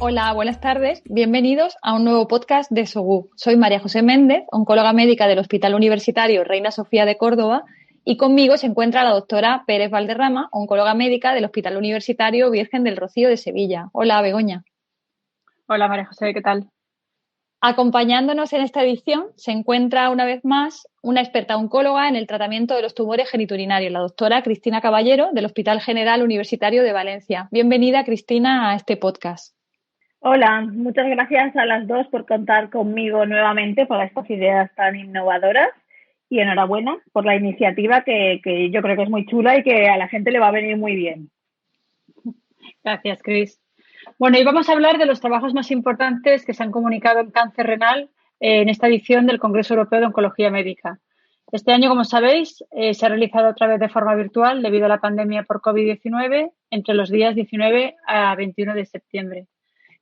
Hola, buenas tardes. Bienvenidos a un nuevo podcast de SOGU. Soy María José Méndez, oncóloga médica del Hospital Universitario Reina Sofía de Córdoba, y conmigo se encuentra la doctora Pérez Valderrama, oncóloga médica del Hospital Universitario Virgen del Rocío de Sevilla. Hola, Begoña. Hola, María José, ¿qué tal? Acompañándonos en esta edición se encuentra una vez más una experta oncóloga en el tratamiento de los tumores geniturinarios, la doctora Cristina Caballero, del Hospital General Universitario de Valencia. Bienvenida, Cristina, a este podcast. Hola, muchas gracias a las dos por contar conmigo nuevamente para estas ideas tan innovadoras y enhorabuena por la iniciativa que yo creo que es muy chula y que a la gente le va a venir muy bien. Gracias, Cris. Bueno, y vamos a hablar de los trabajos más importantes que se han comunicado en cáncer renal en esta edición del Congreso Europeo de Oncología Médica. Este año, como sabéis, se ha realizado otra vez de forma virtual debido a la pandemia por COVID-19 entre los días 19 a 21 de septiembre.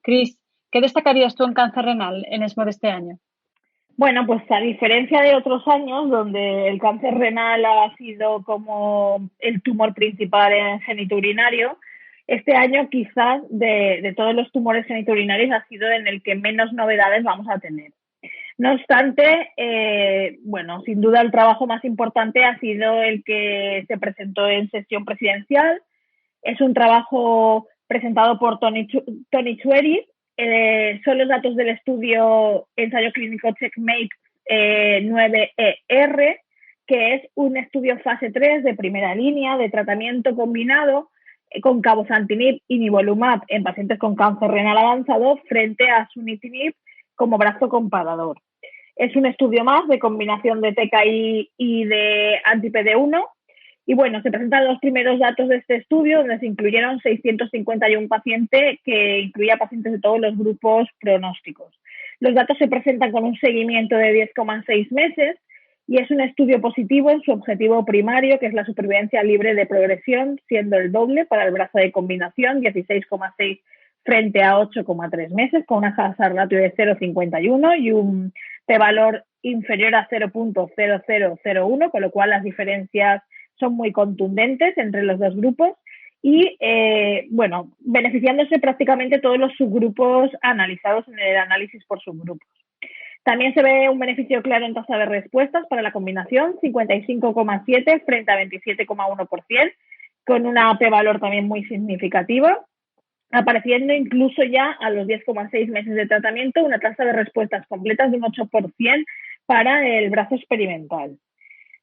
Cris, ¿qué destacarías tú en cáncer renal en ESMO de este año? Bueno, pues a diferencia de otros años donde el cáncer renal ha sido como el tumor principal en genitourinario, este año quizás de todos los tumores genitourinarios ha sido en el que menos novedades vamos a tener. No obstante, bueno, sin duda el trabajo más importante ha sido el que se presentó en sesión presidencial. Es un trabajo presentado por Tony Chueris. Son los datos del estudio ensayo clínico Checkmate 9ER, que es un estudio fase 3 de primera línea de tratamiento combinado con cabozantinib y nivolumab en pacientes con cáncer renal avanzado frente a sunitinib como brazo comparador. Es un estudio más de combinación de TKI y de anti-PD1. Y bueno, se presentan los primeros datos de este estudio, donde se incluyeron 651 pacientes, que incluía pacientes de todos los grupos pronósticos. Los datos se presentan con un seguimiento de 10,6 meses y es un estudio positivo en su objetivo primario, que es la supervivencia libre de progresión, siendo el doble para el brazo de combinación, 16,6 frente a 8,3 meses, con una hazard ratio de 0,51 y un p-valor inferior a 0.0001, con lo cual las diferencias son muy contundentes entre los dos grupos y, bueno, beneficiándose prácticamente todos los subgrupos analizados en el análisis por subgrupos. También se ve un beneficio claro en tasa de respuestas para la combinación, 55,7 frente a 27,1%, con una p-valor también muy significativa, apareciendo incluso ya a los 10,6 meses de tratamiento una tasa de respuestas completas de un 8% para el brazo experimental.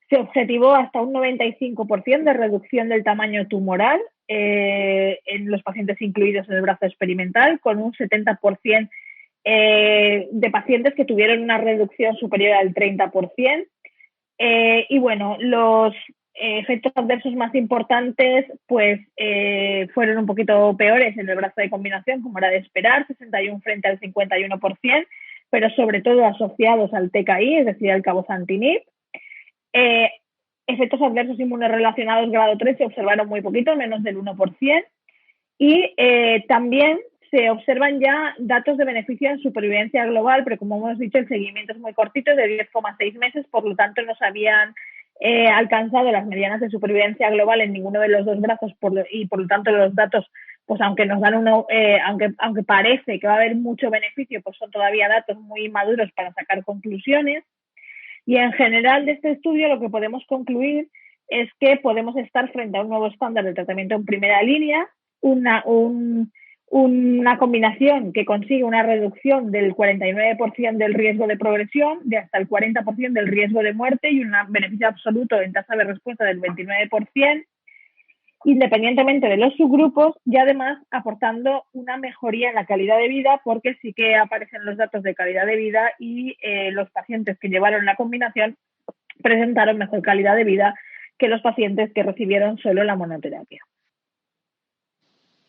Se objetivó hasta un 95% de reducción del tamaño tumoral en los pacientes incluidos en el brazo experimental, con un 70% de pacientes que tuvieron una reducción superior al 30%. Y bueno, los efectos adversos más importantes pues fueron un poquito peores en el brazo de combinación, como era de esperar, 61 frente al 51%, pero sobre todo asociados al TKI, es decir, al cabozantinib. Efectos adversos inmunorrelacionados grado 3 se observaron muy poquito, menos del 1%, y también se observan ya datos de beneficio en supervivencia global, pero como hemos dicho, el seguimiento es muy cortito, de 10,6 meses, por lo tanto no se habían alcanzado las medianas de supervivencia global en ninguno de los dos brazos y por lo tanto los datos, pues aunque nos dan aunque parece que va a haber mucho beneficio, pues son todavía datos muy maduros para sacar conclusiones. Y en general de este estudio lo que podemos concluir es que podemos estar frente a un nuevo estándar de tratamiento en primera línea, una combinación que consigue una reducción del 49% del riesgo de progresión, de hasta el 40% del riesgo de muerte y un beneficio absoluto en tasa de respuesta del 29%, independientemente de los subgrupos, y además aportando una mejoría en la calidad de vida, porque sí que aparecen los datos de calidad de vida y los pacientes que llevaron la combinación presentaron mejor calidad de vida que los pacientes que recibieron solo la monoterapia.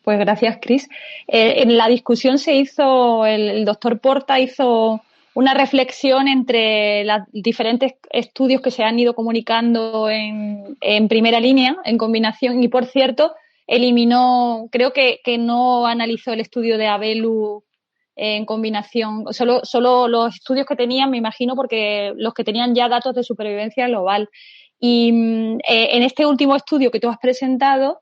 Pues gracias, Cris. En la discusión el doctor Porta hizo una reflexión entre los diferentes estudios que se han ido comunicando en primera línea, en combinación, y por cierto, creo que no analizó el estudio de Abelu en combinación, solo los estudios que tenían, me imagino, porque los que tenían ya datos de supervivencia global. Y en este último estudio que tú has presentado,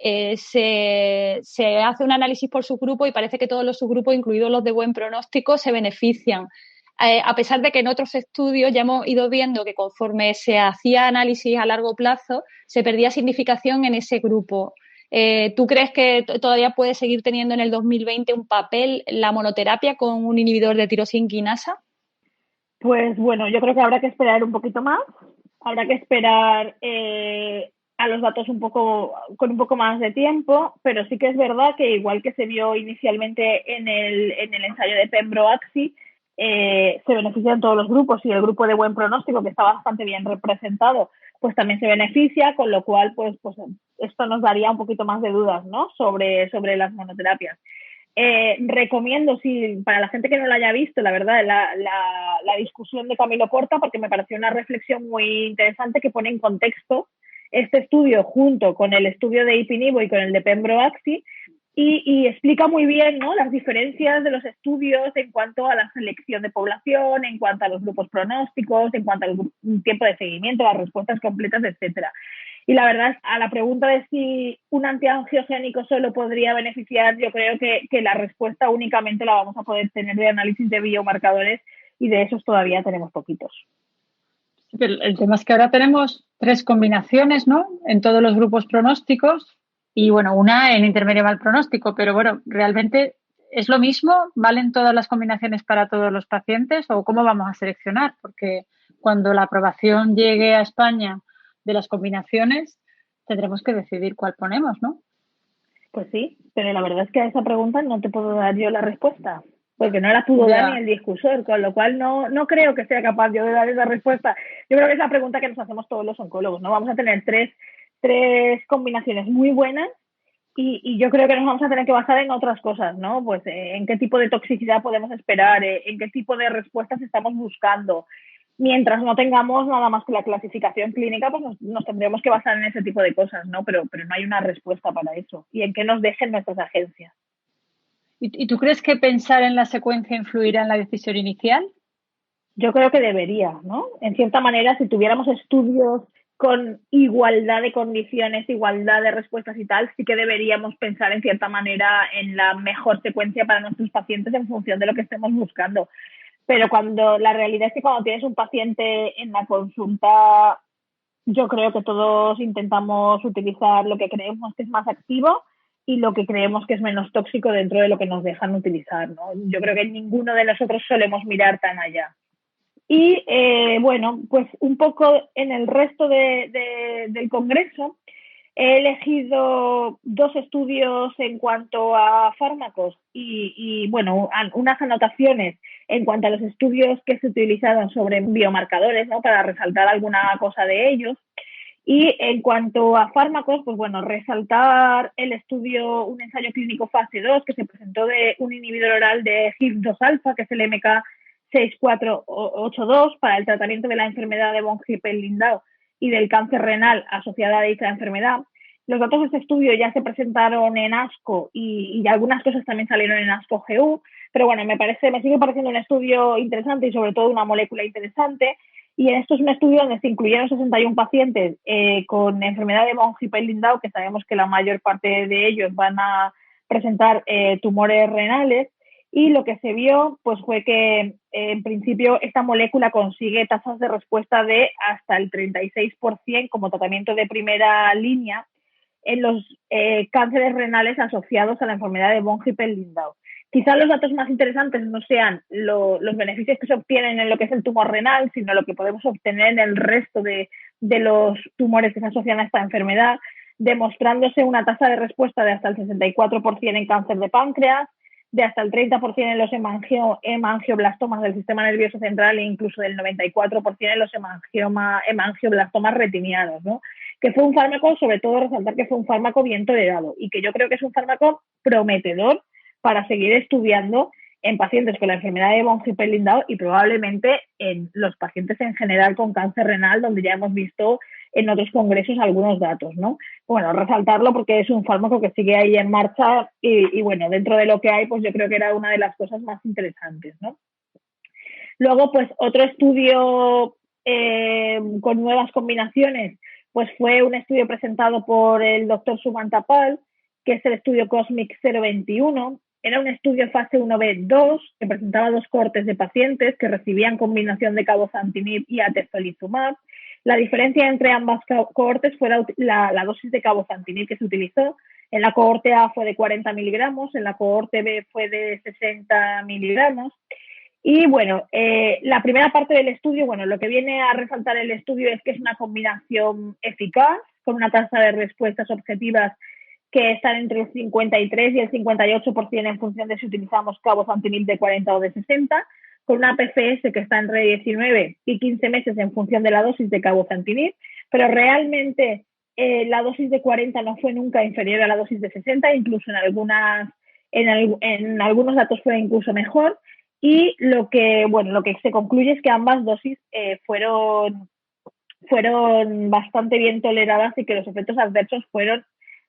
se hace un análisis por subgrupo y parece que todos los subgrupos, incluidos los de buen pronóstico, se benefician. A pesar de que en otros estudios ya hemos ido viendo que conforme se hacía análisis a largo plazo, se perdía significación en ese grupo. ¿Tú crees que todavía puede seguir teniendo en el 2020 un papel la monoterapia con un inhibidor de tirosina quinasa? Pues bueno, yo creo que habrá que esperar un poquito más. Habrá que esperar a los datos con un poco más de tiempo, pero sí que es verdad que igual que se vio inicialmente en el ensayo de Pembro-Axi, se benefician todos los grupos y el grupo de buen pronóstico, que está bastante bien representado, pues también se beneficia, con lo cual pues esto nos daría un poquito más de dudas, ¿no? sobre las monoterapias. Recomiendo, para la gente que no la haya visto, la verdad, la discusión de Camilo Porta, porque me pareció una reflexión muy interesante que pone en contexto este estudio junto con el estudio de Ipinivo y con el de Pembro-Axi y explica muy bien, ¿no?, las diferencias de los estudios en cuanto a la selección de población, en cuanto a los grupos pronósticos, en cuanto al tiempo de seguimiento, las respuestas completas, etcétera. Y la verdad, a la pregunta de si un antiangiogénico solo podría beneficiar, yo creo que la respuesta únicamente la vamos a poder tener de análisis de biomarcadores y de esos todavía tenemos poquitos. El tema es que ahora tenemos 3 combinaciones, ¿no?, en todos los grupos pronósticos y, bueno, una en intermedio mal pronóstico, pero, bueno, ¿realmente es lo mismo? ¿Valen todas las combinaciones para todos los pacientes o cómo vamos a seleccionar? Porque cuando la aprobación llegue a España de las combinaciones, tendremos que decidir cuál ponemos, ¿no? Pues sí, pero la verdad es que a esa pregunta no te puedo dar yo la respuesta, porque no la pudo dar ni el discursor, con lo cual no creo que sea capaz yo de dar esa respuesta. Yo creo que es la pregunta que nos hacemos todos los oncólogos, ¿no? Vamos a tener tres combinaciones muy buenas y yo creo que nos vamos a tener que basar en otras cosas, ¿no? Pues en qué tipo de toxicidad podemos esperar, en qué tipo de respuestas estamos buscando. Mientras no tengamos nada más que la clasificación clínica, pues nos tendremos que basar en ese tipo de cosas, ¿no? Pero no hay una respuesta para eso. Y en qué nos dejen nuestras agencias. ¿Y tú crees que pensar en la secuencia influirá en la decisión inicial? Yo creo que debería, ¿no? En cierta manera, si tuviéramos estudios con igualdad de condiciones, igualdad de respuestas y tal, sí que deberíamos pensar en cierta manera en la mejor secuencia para nuestros pacientes en función de lo que estemos buscando. Pero la realidad es que cuando tienes un paciente en la consulta, yo creo que todos intentamos utilizar lo que creemos que es más activo y lo que creemos que es menos tóxico dentro de lo que nos dejan utilizar, ¿no? Yo creo que ninguno de nosotros solemos mirar tan allá. Y bueno, pues un poco en el resto del Congreso he elegido 2 estudios en cuanto a fármacos y bueno, unas anotaciones en cuanto a los estudios que se utilizaron sobre biomarcadores, ¿no?, para resaltar alguna cosa de ellos. Y en cuanto a fármacos, pues bueno, resaltar el estudio, un ensayo clínico fase 2 que se presentó de un inhibidor oral de HIF-2 alfa, que es el MK6482, para el tratamiento de la enfermedad de von Hippel-Lindau y del cáncer renal asociado a dicha enfermedad. Los datos de este estudio ya se presentaron en ASCO y algunas cosas también salieron en ASCO-GU, pero bueno, me sigue pareciendo un estudio interesante y sobre todo una molécula interesante. Y esto es un estudio donde se incluyeron 61 pacientes con enfermedad de von Hippel-Lindau, que sabemos que la mayor parte de ellos van a presentar tumores renales. Y lo que se vio pues fue que en principio esta molécula consigue tasas de respuesta de hasta el 36% como tratamiento de primera línea en los cánceres renales asociados a la enfermedad de von Hippel-Lindau. Quizás los datos más interesantes no sean los beneficios que se obtienen en lo que es el tumor renal, sino lo que podemos obtener en el resto de los tumores que se asocian a esta enfermedad, demostrándose una tasa de respuesta de hasta el 64% en cáncer de páncreas, de hasta el 30% en los hemangioblastomas del sistema nervioso central e incluso del 94% en los hemangioblastomas retinianos, ¿no? Que fue un fármaco, sobre todo resaltar que fue un fármaco bien tolerado y que yo creo que es un fármaco prometedor para seguir estudiando en pacientes con la enfermedad de von Hippel-Lindau y probablemente en los pacientes en general con cáncer renal, donde ya hemos visto en otros congresos algunos datos, ¿no? Bueno, resaltarlo porque es un fármaco que sigue ahí en marcha y bueno, dentro de lo que hay, pues yo creo que era una de las cosas más interesantes, ¿no? Luego, pues otro estudio con nuevas combinaciones pues fue un estudio presentado por el doctor Sumanta Pal, que es el estudio COSMIC 021. Era un estudio fase 1b2 que presentaba 2 cohortes de pacientes que recibían combinación de cabozantinib y atezolizumab. La diferencia entre ambas cohortes fue la dosis de cabozantinib que se utilizó. En la cohorte A fue de 40 miligramos, en la cohorte B fue de 60 miligramos. Y bueno, la primera parte del estudio, bueno, lo que viene a resaltar el estudio es que es una combinación eficaz, con una tasa de respuestas objetivas que están entre el 53 y el 58% en función de si utilizamos cabozantinib de 40 o de 60, con una PFS que está entre 19 y 15 meses en función de la dosis de cabozantinib, pero realmente la dosis de 40 no fue nunca inferior a la dosis de 60, incluso en algunos datos fue incluso mejor. Y lo que se concluye es que ambas dosis fueron bastante bien toleradas y que los efectos adversos fueron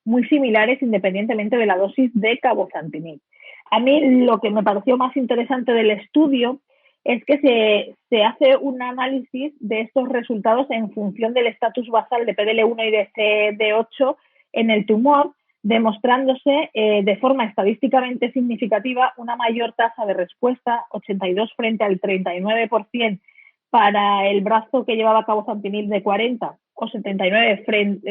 muy similares independientemente de la dosis de cabozantinib. A mí lo que me pareció más interesante del estudio es que se hace un análisis de estos resultados en función del estatus basal de PDL1 y de CD8 en el tumor, demostrándose de forma estadísticamente significativa una mayor tasa de respuesta, 82 frente al 39%, para el brazo que llevaba cabozantinib de 40 o 79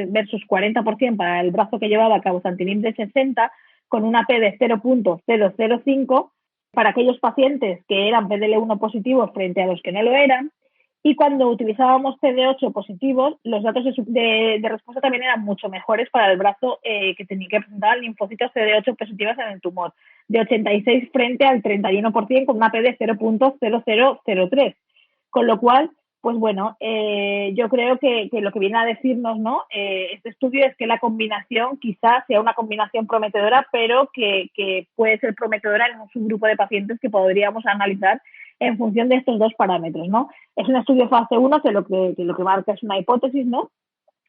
versus 40% para el brazo que llevaba cabozantinib de 60, con una P de 0.005 para aquellos pacientes que eran PDL1 positivos frente a los que no lo eran. Y cuando utilizábamos CD8 positivos, los datos de respuesta también eran mucho mejores para el brazo que presentaba linfocitos CD8 positivos en el tumor, de 86 frente al 31% con una P de 0.0003. Con lo cual, pues bueno, yo creo que lo que viene a decirnos, ¿no? Este estudio es que la combinación quizás sea una combinación prometedora, pero que puede ser prometedora en un subgrupo de pacientes que podríamos analizar en función de estos 2 parámetros, ¿no? Es un estudio fase 1 que lo que marca es una hipótesis, ¿no?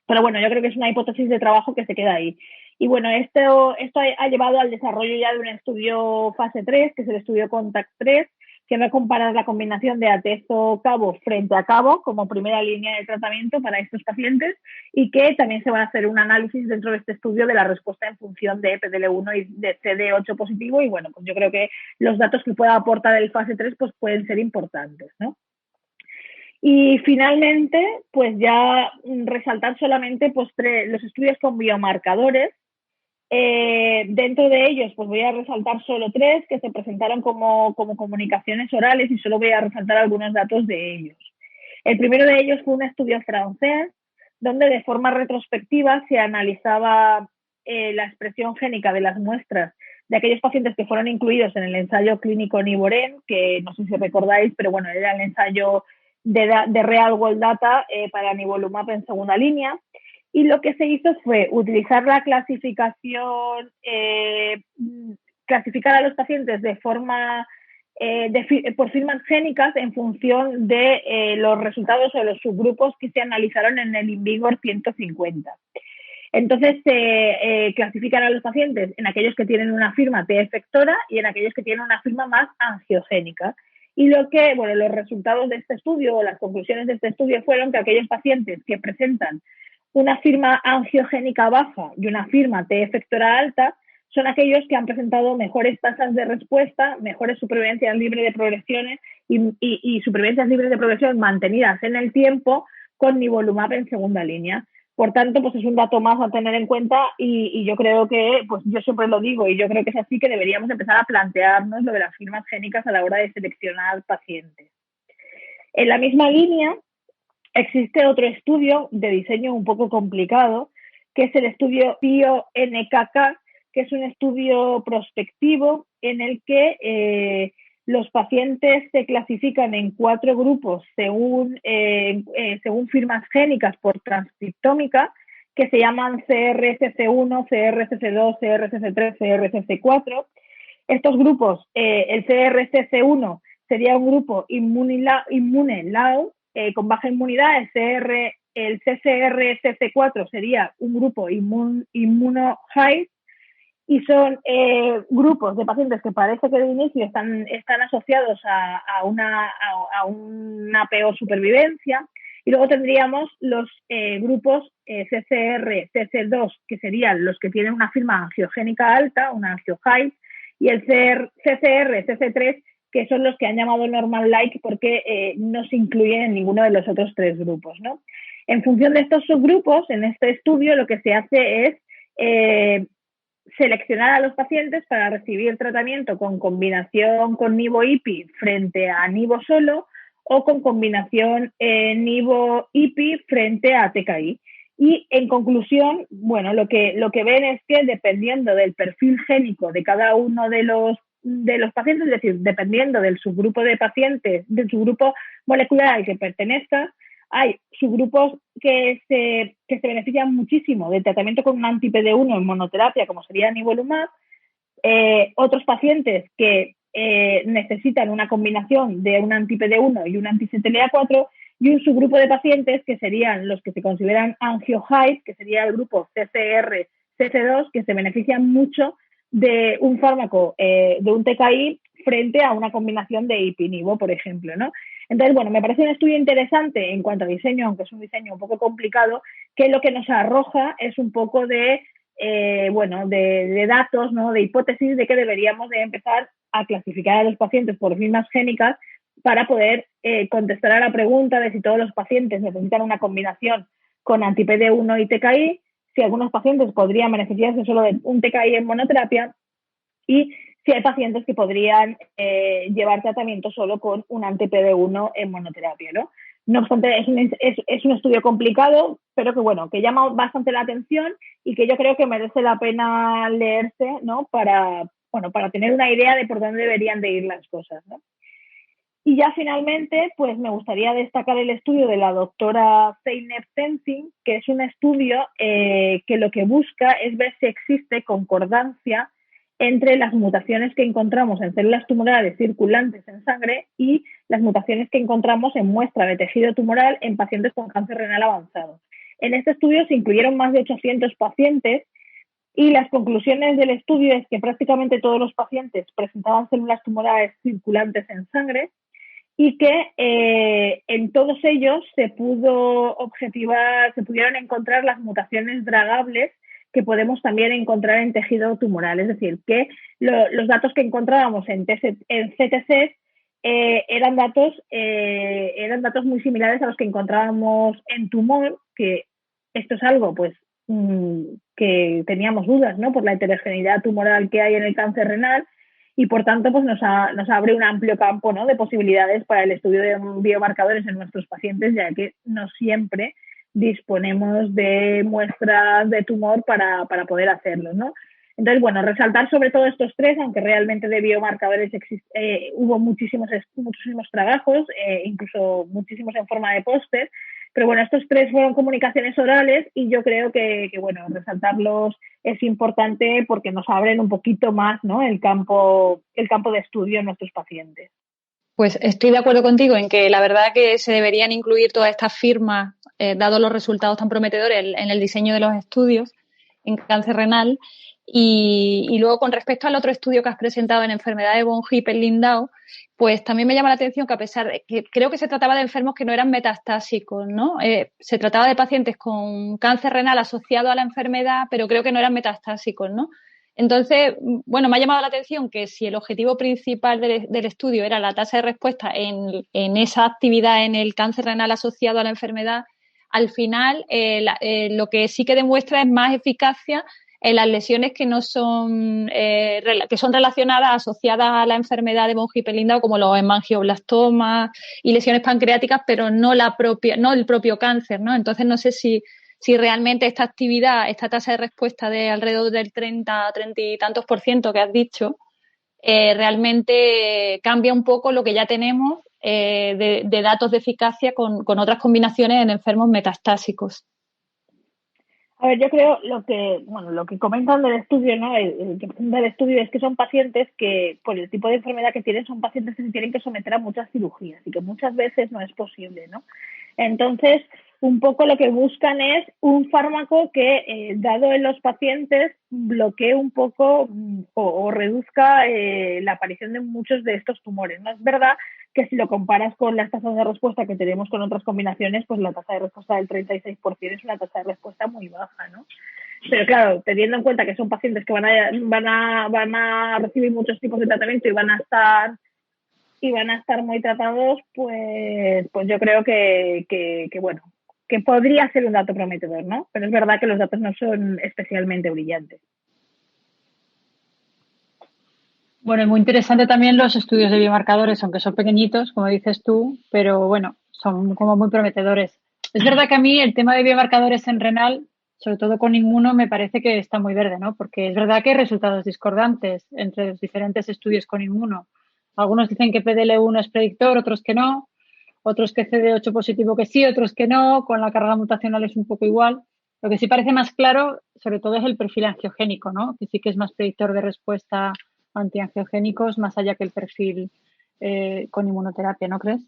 Pero bueno, yo creo que es una hipótesis de trabajo que se queda ahí. Y bueno, esto ha llevado al desarrollo ya de un estudio fase 3, que es el estudio CONTACT 3, que va a comparar la combinación de atezo-cabo frente a cabo como primera línea de tratamiento para estos pacientes, y que también se va a hacer un análisis dentro de este estudio de la respuesta en función de PDL1 y de CD8 positivo. Y bueno, pues yo creo que los datos que pueda aportar el fase 3 pues pueden ser importantes, ¿no? Y finalmente, pues ya resaltar solamente pues los estudios con biomarcadores. Dentro de ellos, pues voy a resaltar solo 3 que se presentaron como comunicaciones orales, y solo voy a resaltar algunos datos de ellos. El primero de ellos fue un estudio francés, donde de forma retrospectiva se analizaba la expresión génica de las muestras de aquellos pacientes que fueron incluidos en el ensayo clínico Nivoren, que no sé si recordáis, pero bueno, era el ensayo de Real World Data para nivolumab en segunda línea. Y lo que se hizo fue utilizar la clasificación, clasificar a los pacientes de forma por firmas génicas en función de los resultados o los subgrupos que se analizaron en el INVIGOR 150. Entonces se clasifican a los pacientes en aquellos que tienen una firma T efectora y en aquellos que tienen una firma más angiogénica. Y los resultados de este estudio, o las conclusiones de este estudio, fueron que aquellos pacientes que presentan una firma angiogénica baja y una firma T efectora alta son aquellos que han presentado mejores tasas de respuesta, mejores supervivencias libres de progresiones y supervivencias libres de progresión mantenidas en el tiempo con nivolumab en segunda línea. Por tanto, pues es un dato más a tener en cuenta, y yo creo que, pues yo siempre lo digo, y yo creo que es así, que deberíamos empezar a plantearnos lo de las firmas génicas a la hora de seleccionar pacientes. En la misma línea, existe otro estudio de diseño un poco complicado, que es el estudio PIO-NKK, que es un estudio prospectivo en el que los pacientes se clasifican en 4 grupos según firmas génicas por transcriptómica, que se llaman CRCC1, CRCC2, CRCC3, CRCC4. Estos grupos, el CRCC1 sería un grupo inmune low, con baja inmunidad. El CCR-CC4 sería un grupo inmuno high, y son grupos de pacientes que parece que de inicio están asociados a una peor supervivencia. Y luego tendríamos los grupos CCR, CC2, que serían los que tienen una firma angiogénica alta, una angio-high, y el CCR, CC3, que son los que han llamado normal like porque no se incluyen en ninguno de los otros 3 grupos, ¿no? En función de estos subgrupos, en este estudio lo que se hace es seleccionar a los pacientes para recibir tratamiento con combinación con nivo-IPI frente a nivo solo o con combinación nivo-IPI frente a TKI. Y en conclusión, bueno, lo que ven es que dependiendo del perfil génico de cada uno de los pacientes, es decir, dependiendo del subgrupo de pacientes, del subgrupo molecular al que pertenezca, hay subgrupos que se benefician muchísimo del tratamiento con un anti-PD1 en monoterapia, como sería nivolumab, otros pacientes que necesitan una combinación de un anti-PD1 y un anti-CTLA4, y un subgrupo de pacientes que serían los que se consideran angio-high, que sería el grupo CCR, CC2, que se benefician mucho de un fármaco, de un TKI, frente a una combinación de IPI-nivo, por ejemplo, ¿no? Entonces, bueno, me parece un estudio interesante en cuanto a diseño, aunque es un diseño un poco complicado, que lo que nos arroja es un poco de datos, ¿no? De hipótesis de que deberíamos de empezar a clasificar a los pacientes por firmas génicas para poder contestar a la pregunta de si todos los pacientes necesitan una combinación con anti-PD1 y TKI, si algunos pacientes podrían beneficiarse solo de un TKI en monoterapia y si hay pacientes que podrían llevar tratamiento solo con un anti-PD1 en monoterapia, ¿no? No obstante, es un estudio complicado, pero que, bueno, que llama bastante la atención y que yo creo que merece la pena leerse, ¿no? Para tener una idea de por dónde deberían de ir las cosas, ¿no? Y ya finalmente, pues me gustaría destacar el estudio de la doctora Zeynep Tenzing, que es un estudio que lo que busca es ver si existe concordancia entre las mutaciones que encontramos en células tumorales circulantes en sangre y las mutaciones que encontramos en muestra de tejido tumoral en pacientes con cáncer renal avanzado. En este estudio se incluyeron más de 800 pacientes y las conclusiones del estudio es que prácticamente todos los pacientes presentaban células tumorales circulantes en sangre y que en todos ellos se pudieron encontrar las mutaciones dragables que podemos también encontrar en tejido tumoral. Es decir, que los datos que encontrábamos en CTCs eran datos muy similares a los que encontrábamos en tumor, que esto es algo pues que teníamos dudas, ¿no? Por la heterogeneidad tumoral que hay en el cáncer renal, y por tanto pues nos abre un amplio campo, ¿no? De posibilidades para el estudio de biomarcadores en nuestros pacientes, ya que no siempre disponemos de muestras de tumor para poder hacerlo, ¿no? Entonces, bueno, resaltar sobre todo estos 3, aunque realmente de biomarcadores hubo muchísimos trabajos, incluso muchísimos en forma de póster, pero bueno, estos 3 fueron comunicaciones orales y yo creo que bueno, resaltarlos es importante porque nos abren un poquito más, ¿no? el campo de estudio en nuestros pacientes. Pues estoy de acuerdo contigo en que la verdad que se deberían incluir todas estas firmas, dados los resultados tan prometedores en el diseño de los estudios en cáncer renal. Y luego, con respecto al otro estudio que has presentado en enfermedad de von Hippel-Lindau, pues también me llama la atención que, a pesar de que creo que se trataba de enfermos que no eran metastásicos, ¿no? Se trataba de pacientes con cáncer renal asociado a la enfermedad, pero creo que no eran metastásicos, ¿no? Entonces, bueno, me ha llamado la atención que si el objetivo principal del estudio era la tasa de respuesta en esa actividad en el cáncer renal asociado a la enfermedad, al final lo que sí que demuestra es más eficacia en las lesiones que no son que son relacionadas, asociadas a la enfermedad de von Hippel-Lindau, como los hemangioblastomas y lesiones pancreáticas, pero no el propio cáncer, ¿no? Entonces no sé si realmente esta actividad, esta tasa de respuesta de alrededor del 30 y tantos % que has dicho, realmente cambia un poco lo que ya tenemos de datos de eficacia con otras combinaciones en enfermos metastásicos. A ver, yo creo lo que comentan del estudio, ¿no? El que presenta el estudio es que son pacientes que, por el tipo de enfermedad que tienen, son pacientes que se tienen que someter a muchas cirugías y que muchas veces no es posible, ¿no? Entonces, un poco lo que buscan es un fármaco que, dado en los pacientes, bloquee un poco o reduzca la aparición de muchos de estos tumores. No es verdad que si lo comparas con las tasas de respuesta que tenemos con otras combinaciones, pues la tasa de respuesta del 36% es una tasa de respuesta muy baja, ¿no? Pero claro, teniendo en cuenta que son pacientes que van a recibir muchos tipos de tratamiento y van a estar muy tratados, pues yo creo que bueno, que podría ser un dato prometedor, ¿no? Pero es verdad que los datos no son especialmente brillantes. Bueno, y muy interesante también los estudios de biomarcadores, aunque son pequeñitos, como dices tú, pero bueno, son como muy prometedores. Es verdad que a mí el tema de biomarcadores en renal, sobre todo con inmuno, me parece que está muy verde, ¿no? Porque es verdad que hay resultados discordantes entre los diferentes estudios con inmuno. Algunos dicen que PDL1 es predictor, otros que no, otros que CD8 positivo que sí, otros que no, con la carga mutacional es un poco igual. Lo que sí parece más claro, sobre todo, es el perfil angiogénico, ¿no? Que sí que es más predictor de respuesta antiangiogénicos más allá que el perfil con inmunoterapia, ¿no crees?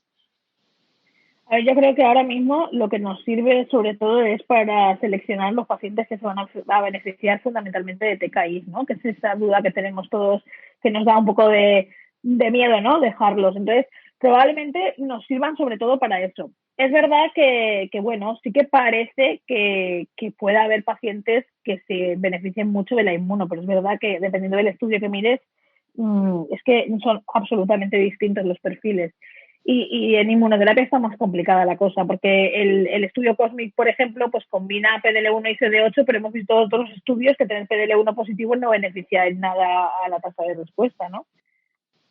A ver, yo creo que ahora mismo lo que nos sirve sobre todo es para seleccionar los pacientes que se van a beneficiar fundamentalmente de TKI, ¿no? Que es esa duda que tenemos todos, que nos da un poco de miedo, ¿no? Dejarlos. Entonces, probablemente nos sirvan sobre todo para eso. Es verdad que bueno, sí que parece que pueda haber pacientes que se beneficien mucho de la inmuno, pero es verdad que dependiendo del estudio que mires, es que son absolutamente distintos los perfiles. Y en inmunoterapia está más complicada la cosa, porque el estudio COSMIC, por ejemplo, pues combina PDL1 y CD8, pero hemos visto otros estudios que tener PDL1 positivo no beneficia en nada a la tasa de respuesta, ¿no?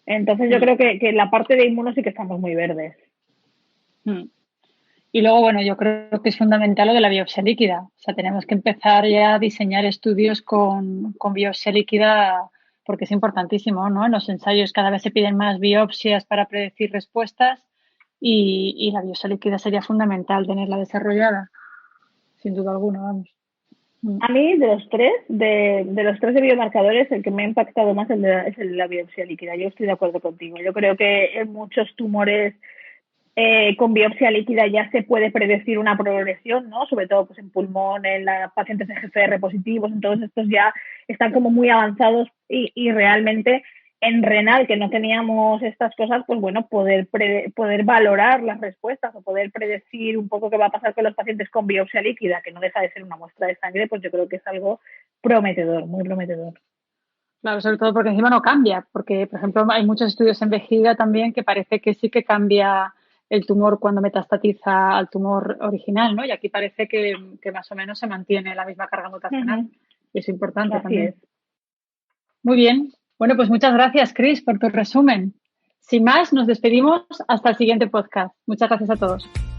Entonces yo creo que en la parte de inmuno sí que estamos muy verdes. Y luego, bueno, yo creo que es fundamental lo de la biopsia líquida. O sea, tenemos que empezar ya a diseñar estudios con biopsia líquida porque es importantísimo, ¿no? En los ensayos cada vez se piden más biopsias para predecir respuestas y la biopsia líquida sería fundamental tenerla desarrollada, sin duda alguna, vamos. A mí, de los tres de biomarcadores, el que me ha impactado más es el de la biopsia líquida. Yo estoy de acuerdo contigo. Yo creo que en muchos tumores con biopsia líquida ya se puede predecir una progresión, ¿no? Sobre todo pues en pulmón, en los pacientes EGFR positivos, en todos estos ya están como muy avanzados y realmente en renal, que no teníamos estas cosas, pues bueno, poder valorar las respuestas o poder predecir un poco qué va a pasar con los pacientes con biopsia líquida, que no deja de ser una muestra de sangre, pues yo creo que es algo prometedor, muy prometedor. Claro, sobre todo porque encima no cambia, porque, por ejemplo, hay muchos estudios en vejiga también que parece que sí que cambia el tumor cuando metastatiza al tumor original, ¿no? Y aquí parece que más o menos se mantiene la misma carga mutacional. Y es importante Así también. Es. Muy bien. Bueno, pues muchas gracias, Chris, por tu resumen. Sin más, nos despedimos hasta el siguiente podcast. Muchas gracias a todos.